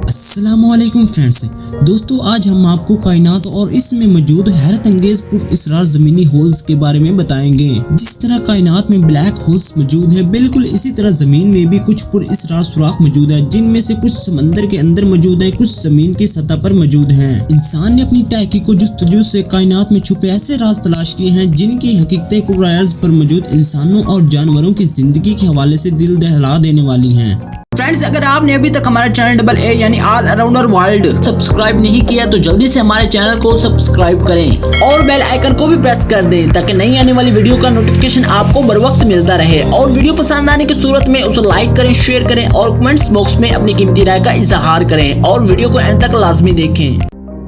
अस्सलामुअलैकुम फ्रेंड्स, दोस्तों आज हम आपको कायनात और इसमें मौजूद हैरत अंगेज पुरअसरार ज़मीनी होल्स के बारे में बताएंगे। जिस तरह कायनात में ब्लैक होल्स मौजूद हैं, बिल्कुल इसी तरह ज़मीन में भी कुछ पुरअसरार सुराख मौजूद है, जिनमें से कुछ समंदर के अंदर मौजूद है, कुछ ज़मीन की सतह पर मौजूद हैं। इंसान ने अपनी तहकीक व जुस्तजू से कायनात में छुपे ऐसे राज तलाश किए हैं जिनकी हकीकतें कुरायर्ज पर मौजूद इंसानों और जानवरों की जिंदगी के हवाले से दिल दहला देने वाली हैं। फ्रेंड्स, अगर आपने अभी तक हमारा चैनल डबल ए यानी ऑल अराउंडर वर्ल्ड सब्सक्राइब नहीं किया तो जल्दी से हमारे चैनल को सब्सक्राइब करें और बेल आइकन को भी प्रेस कर दें ताकि नई आने वाली वीडियो का नोटिफिकेशन आपको बर वक्त मिलता रहे। और वीडियो पसंद आने की सूरत में उसे लाइक करें, शेयर करें और कमेंट्स बॉक्स में अपनी कीमती राय का इजहार करें और वीडियो को एंड तक लाजमी देखें।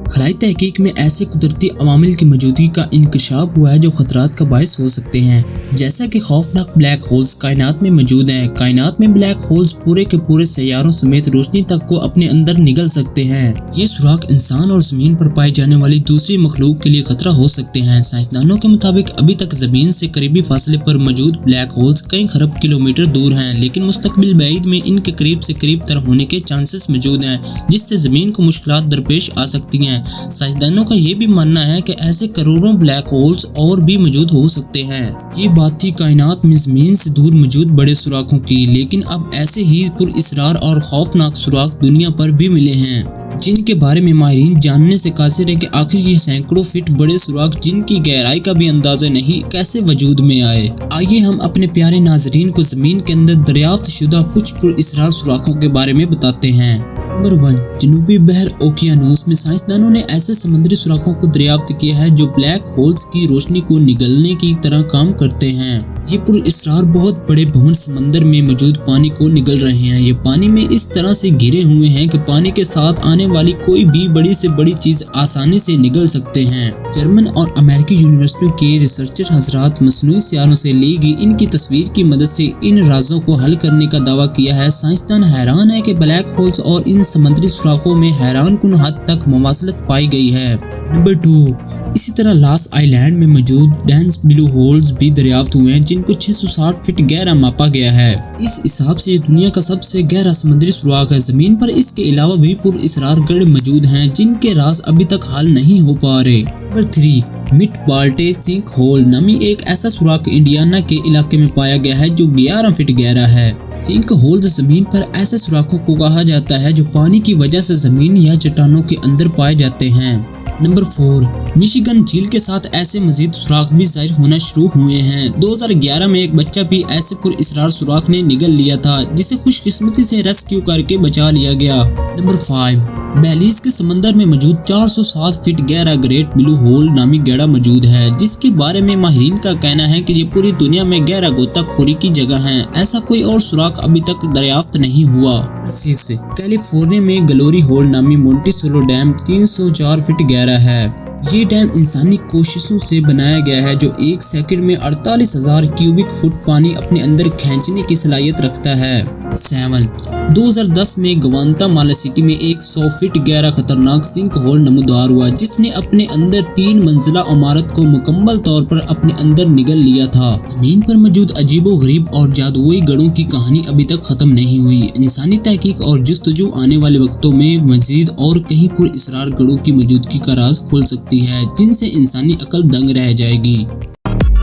खलाई तहकीक में ऐसे कुदरती अवामिल की मौजूदगी का इंकशाफ हुआ है जो खतरात का बायस हो सकते हैं, जैसा कि खौफनाक ब्लैक होल्स कायनात में मौजूद हैं। कायनात में ब्लैक होल्स पूरे के पूरे सैयारों समेत रोशनी तक को अपने अंदर निगल सकते हैं। ये सुराख इंसान और जमीन पर पाई जाने वाली दूसरी मखलूक के लिए खतरा हो सकते हैं। साइंसदानों के मुताबिक अभी तक जमीन से करीबी फासले पर मौजूद ब्लैक होल्स कई खरब किलोमीटर दूर हैं, लेकिन मुस्तकबिल बैईद में इनके करीब से करीब तर होने के चांसेस मौजूद हैं, जिससे जमीन को मुश्किलात दरपेश आ सकती हैं। साइंसदानों का ये भी मानना है कि ऐसे करोड़ों ब्लैक होल्स और भी मौजूद हो सकते हैं। ये बात थी कायनात में जमीन से दूर मौजूद बड़े सुराखों की, लेकिन अब ऐसे ही पुरअसरार और खौफनाक सुराख दुनिया पर भी मिले हैं, जिनके बारे में माहिरीन जानने से कासिर है कि आखिर ये सैकड़ों फीट बड़े सुराख जिनकी गहराई का भी अंदाजा नहीं कैसे वजूद में आए। आइए हम अपने प्यारे नाजरीन को जमीन के अंदर दरियाफ्त शुदा कुछ पुरअसरार सुराखों के बारे में बताते हैं। नंबर 1, जनूबी बहर ओकियानूस में साइंसदानों ने ऐसे समुद्री सुराखों को दरियाफ्त किया है जो ब्लैक होल्स की रोशनी को निगलने की तरह काम करते हैं। ये पुरअसरार बहुत बड़े भवन समंदर में मौजूद पानी को निगल रहे हैं। ये पानी में इस तरह से घिरे हुए हैं कि पानी के साथ आने वाली कोई भी बड़ी से बड़ी चीज आसानी से निगल सकते हैं। जर्मन और अमेरिकी यूनिवर्सिटियों के रिसर्चर हजरात मसनूई सियारों से ली गई इनकी तस्वीर की मदद से इन राजों को हल करने का दावा किया है। साइंसदान हैरान है कि ब्लैक होल्स और इन समुद्री सुराखों में हैरान कुन हद तक मुवासलत पाई गई है। नंबर 2, इसी तरह लास आइलैंड में मौजूद डेंस ब्लू होल्स भी दरियाफ्त हुए हैं, जिनको 660 फीट गहरा मापा गया है। इस हिसाब से ये दुनिया का सबसे गहरा समुद्री सुराख है। जमीन पर इसके अलावा भी पुरअसरार गढ़ मौजूद हैं जिनके राज अभी तक हल नहीं हो पा रहे। नंबर 3, मिड बाल्टे सिंक होल नामी एक ऐसा सुराख इंडियाना के इलाके में पाया गया है जो 11 फीट गहरा है। सिंक होल्स जमीन पर ऐसे सुराखों को कहा जाता है जो पानी की वजह से जमीन या चट्टानों के अंदर पाए जाते हैं। नंबर 4, मिशिगन झील के साथ ऐसे मजीद सुराख भी जाहिर होना शुरू हुए हैं। 2011 में एक बच्चा भी ऐसे पुरअसरार सुराख ने निगल लिया था, जिसे खुशकिस्मती से रेस्क्यू करके बचा लिया गया। नंबर 5, बेलीज के समंदर में मौजूद 407 फीट गहरा ग्रेट ब्लू होल नामी गड्ढा मौजूद है, जिसके बारे में माहिरीन का कहना है कि ये पूरी दुनिया में गहरा गोताखोरी की जगह है। ऐसा कोई और सुराख अभी तक दरियाफ्त नहीं हुआ। 6, कैलिफोर्निया में ग्लोरी होल नामी मोंटिसोलो डैम 304 फीट गहरा है। ये डैम इंसानी कोशिशों से बनाया गया है जो 1 सेकंड में 48,000 क्यूबिक फुट पानी अपने अंदर खींचने की सलाहियत रखता है। 7, 2010 में ग्वांतामाला सिटी में एक 100 फीट गहरा खतरनाक सिंक होल नमूदार हुआ, जिसने अपने अंदर 3 मंजिला इमारत को मुकम्मल तौर पर अपने अंदर निगल लिया था। जमीन पर मौजूद अजीबो गरीब और जादुई गढ़ों की कहानी अभी तक खत्म नहीं हुई। इंसानी तहकीक और जुस्तजू आने वाले वक्तों में मजीद और कहीं पुरअसरार गढ़ों की मौजूदगी का राज खोल सकती है, जिनसे इंसानी अकल दंग रह जाएगी।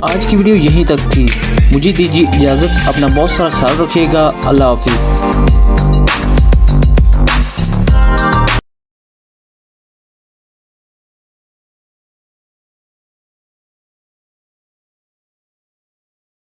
आज की वीडियो यहीं तक थी। मुझे दीजिए इजाजत। अपना बहुत सारा ख्याल रखिएगा। अल्लाह हाफिज।